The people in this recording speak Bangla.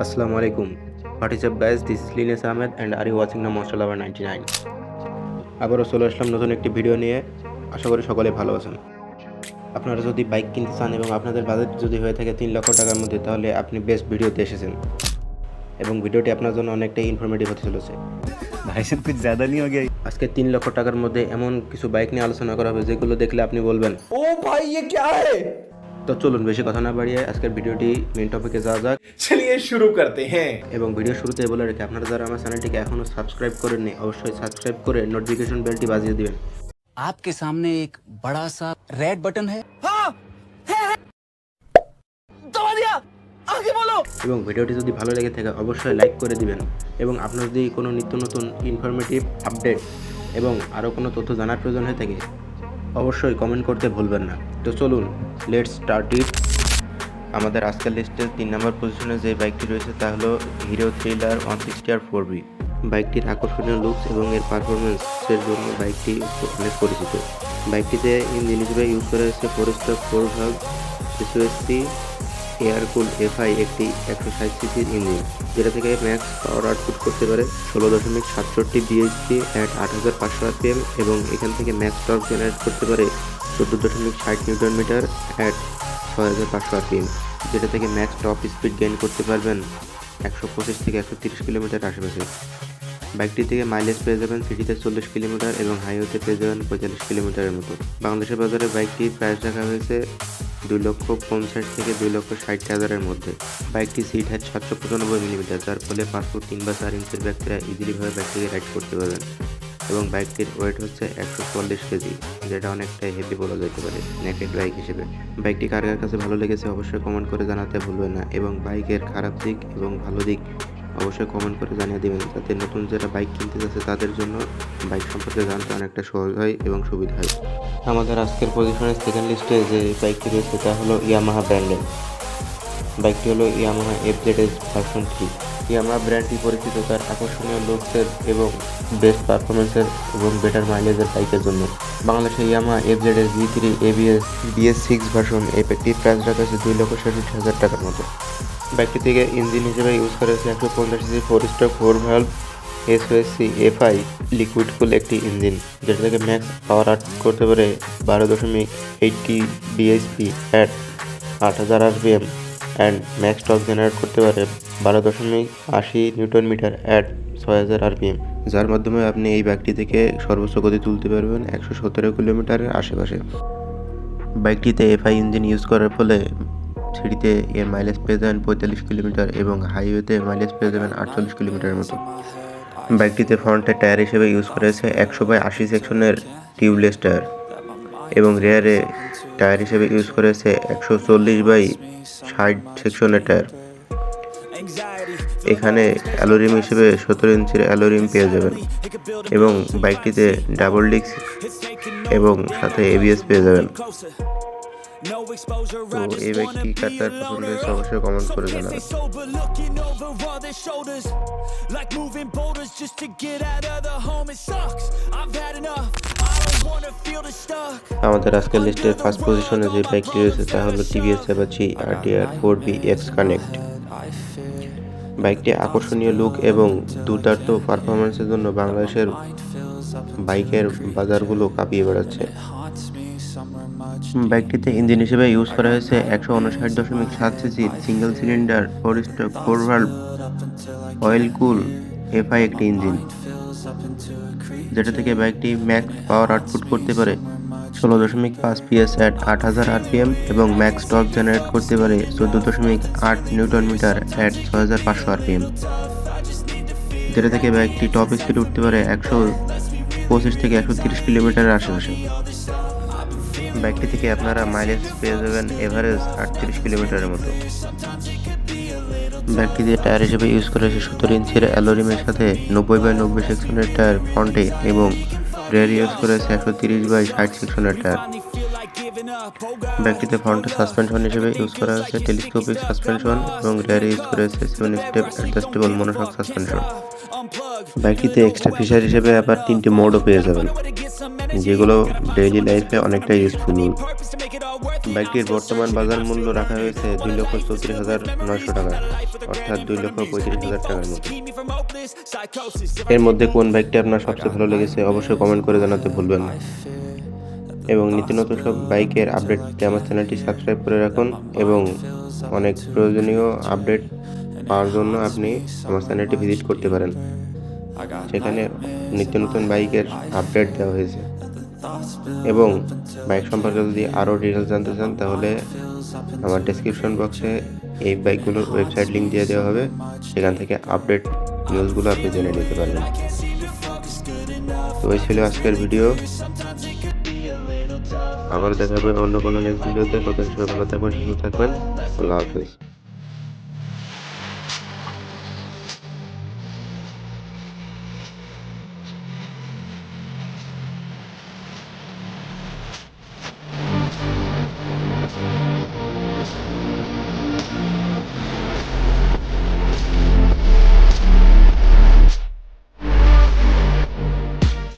Assalamu alaikum. What is up guys? This is Linus Ahmed and are you watching the Monster Lover 99? আবারও চলে আসলাম নতুন একটি ভিডিও নিয়ে। আশা করি সকলে ভালো আছেন। আপনারা যদি বাইক কিনতে চান এবং আপনাদের বাজেট যদি হয়ে থাকে 3 লক্ষ টাকার মধ্যে, তাহলে আপনি বেস্ট ভিডিওতে এসেছেন এবং ভিডিওটি আপনার জন্য অনেকটাই ইনফরমেটিভ হতে চলেছে। भाई साहब कुछ ज़्यादा नहीं हो गया? আজকে 3 লক্ষ টাকার মধ্যে এমন কিছু বাইক নিয়ে আলোচনা করা হবে যেগুলো দেখলে আপনি বলবেন, ओ भाई ये क्या है। তো চলুন বেশি কথা না বাড়িয়ে আজকের ভিডিওটি মেইন টপিকে যাওয়া যাক। चलिए शुरू करते हैं। এবং ভিডিও শুরুতে বলে রেখে আপনারা যারা আমার চ্যানেলটিকে এখনও সাবস্ক্রাইব করেননি, অবশ্যই সাবস্ক্রাইব করে নোটিফিকেশন বেলটি বাজিয়ে দিবেন। आपके सामने एक बड़ा सा रेड बटन है। दबा दिया, आगे बोलो। এবং ভিডিওটি যদি ভালো লেগে থাকে অবশ্যই লাইক করে দিবেন এবং আপনার যদি কোনো নিত্য নতুন ইনফরমেটিভ আপডেট এবং আরও কোনো তথ্য জানার প্রয়োজন হয়ে থাকে অবশ্যই কমেন্ট করতে ভুলবেন না। তো চলুন লেটস স্টার্ট ইট। আমাদের আজকের লিস্টের 3 নম্বর পজিশনে যে বাইকটি রয়েছে তা হলো হিরো থ্রিলার 160 4B। বাইকটির আকর্ষণীয় লুকস এবং এর পারফরমেন্সের জন্য বাইকটি অনেক পরিচিত। বাইকটিতে ইঞ্জিন হিসেবে ইউজ করা হয়েছে 4 stroke 4 valve SOHC air cool FI একটি 160 সিসির ইঞ্জিন, যেটা থেকে ম্যাক্স পাওয়ার আউটপুট করতে পারে 16.67 bhp অ্যাট 8500 rpm এবং এখান থেকে ম্যাক্স টর্ক জেনারেট করতে পারে 14.60 নিউটন মিটার অ্যাট 6500 rpm, যেটা থেকে ম্যাক্স টপ স্পিড গেইন করতে পারবেন 125 থেকে 130 কিলোমিটার আশেপাশে। বাইকটি থেকে মাইলেজ পেয়ে যাবেন সিটিতে 40 কিলোমিটার এবং হাইওয়েতে পেয়ে যাবেন 45 কিলোমিটারের মতো। বাংলাদেশের বাজারে বাইকটির প্রাইস রাখা হয়েছে 2,50,000 থেকে 2,60,000-এর মধ্যে। বাইকটি সিট হাইট 795 মিলিমিটার, যার ফলে 5 ফুট 3 বা 4 ইঞ্চের ব্যক্তিরা ইজিলিভাবে বাইকটিকে রাইড করতে পারবেন এবং বাইকটির ওয়েট হচ্ছে 144 কেজি, যেটা অনেকটাই হেভি বলা যেতে পারে নেকেড বাইক হিসেবে। বাইকটি কার কার কাছে ভালো লেগেছে অবশ্যই কমেন্ট করে জানাতে ভুলবেন না এবং বাইকের খারাপ দিক এবং ভালো দিক অবশ্যই কমেন্ট করে জানিয়ে দেবেন, যাতে নতুন যারা বাইক কিনতে যাচ্ছে তাদের জন্য বাইক সম্পর্কে জানতে অনেকটা সহজ হয় এবং সুবিধা হয়। আমাদের আজকের পজিশনের সেকেন্ড লিস্টে যে বাইকটি রয়েছে তা হলো ইয়ামাহা ব্র্যান্ডের। বাইকটি হলো ইয়ামাহা FZS ভার্সন 3। ইয়ামাহা ব্র্যান্ডটি পরিচিত তার আকর্ষণীয় লুকসের এবং বেস্ট পারফরমেন্সের এবং বেটার মাইলেজের বাইকের জন্য। বাংলাদেশে Yamaha FZS V3 ABS BS6 version এই বাইকটির প্রাইস রাখা হয়েছে 2,67,000 টাকার মতো। বাইকটি থেকে ইঞ্জিন হিসেবে ইউজ করা হয়েছে 150 cc 4 stroke 4 valve SOHC FI liquid cool একটি ইঞ্জিন, যেটা থেকে ম্যাক্স পাওয়ার আউটপুট করতে পারে 12.80 bhp at 8000 rpm and max torque generate করতে পারে 12.80 নিউটন মিটার অ্যাট 6000 rpm, যার মাধ্যমে আপনি এই বাইকটি থেকে সর্বোচ্চ গতি তুলতে পারবেন 117 কিলোমিটারের আশেপাশে। বাইকটিতে FI ইঞ্জিন ইউজ করার ফলে সিটিতে এর মাইলেজ পেয়ে যাবেন 45 কিলোমিটার এবং হাইওয়েতে মাইলেজ পেয়ে যাবেন 48 কিলোমিটারের মতো। বাইকটিতে ফ্রন্টের টায়ার হিসেবে ইউজ করা হয়েছে 100/80 সেকশনের টিউবলেস টায়ার এবং রেয়ারে টায়ার হিসেবে ইউজ করা হয়েছে 140/60 সেকশনের টায়ার। এখানে অ্যালোরিম হিসেবে 17 ইঞ্চির অ্যালোরিম পেয়ে যাবেন এবং বাইকটিতে ডাবল ডিস্ক এবং সাথে ABS পেয়ে যাবেন। তো এই বাইকটি কার কার পছন্দ হয়েছে অবশ্যই কমেন্ট করে জানাবেন। আমাদের আজকের লিস্টের ফার্স্ট পজিশনে যে বাইকটি রয়েছে তা হলো TVS Apache RTR 4B X Connect। বাইকটি আকর্ষণীয় লুক এবং দুর্দান্ত পারফরমেন্সের জন্য বাংলাদেশের বাইকের বাজারগুলো কাঁপিয়ে বেড়াচ্ছে। বাইকটিতে ইঞ্জিন হিসেবে ইউজ করা হয়েছে 159.7 CC single cylinder 4 stroke 4 valve oil কুল FI একটি ইঞ্জিন, যেটা থেকে বাইকটি ম্যাক্স পাওয়ার আউটপুট করতে পারে 16.5 PS অ্যাট 8000 rpm এবং ম্যাক্স টর্ক জেনারেট করতে পারে 14.8 নিউটন মিটার অ্যাট 6500 rpm, যেটা থেকে বাইকটি টপ স্পিড উঠতে পারে 125 থেকে 130 কিলোমিটারের আশেপাশে। বাইকটি থেকে আপনারা মাইলেজ পেয়ে যাবেন এভারেজ 38 কিলোমিটারের মতো। বাইকটিতে টায়ার হিসেবে ইউজ করা হয়েছে 17 ইঞ্চির অ্যালোরিমের সাথে 90/90 সেকশনের টায়ার ফ্রন্টে এবং রেয়ার ইউজ করা হয়েছে 130/60 সেকশনের টায়ার। বাইকটিতে ফ্রন্টে সাসপেনশন হিসেবে ইউজ করা হয়েছে টেলিস্কোপিক সাসপেনশন এবং রিয়ারে ইউজ করা হয়েছে 7 স্টেপ অ্যাডজাস্টেবল মনোশক সাসপেনশন। বাইকটিতে এক্সট্রা ফিচার হিসেবে আবার 3টি মোডও পেয়ে যাবেন, যেগুলো ডেইলি লাইফে অনেকটা ইউজফুল। বাইকটির বর্তমান বাজার মূল্য রাখা হয়েছে 2,34,900 টাকা, অর্থাৎ 2,35,000 টাকার মতো। এর মধ্যে কোন বাইকটি আপনার সবচেয়ে ভালো লেগেছে অবশ্যই কমেন্ট করে জানাতে ভুলবেন না। এবং নিত্য নতুন সব বাইকের আপডেট পেতে আমার চ্যানেলটি সাবস্ক্রাইব করে রাখুন এবং অনেক প্রয়োজনীয় আপডেট পাওয়ার জন্য আপনি আমার চ্যানেলটি ভিজিট করতে পারেন। সেখানে নিত্য নতুন বাইকের আপডেট দেওয়া হয়েছে এবং বাইক সম্পর্কে যদি আরও ডিটেলস জানতে চান তাহলে আমার ডেসক্রিপশন বক্সে এই বাইকগুলোর ওয়েবসাইট লিঙ্ক দিয়ে দেওয়া হবে, সেখান থেকে আপডেট নিউজগুলো আপনি জেনে নিতে পারবেন। তো এই ছিল আজকের ভিডিও, আবার দেখা হবে অন্য কোনো নেক্সট ভিডিওতে। কত ভালো থাকবেন, সুস্থ থাকবেন, আল্লাহ হাফিজ।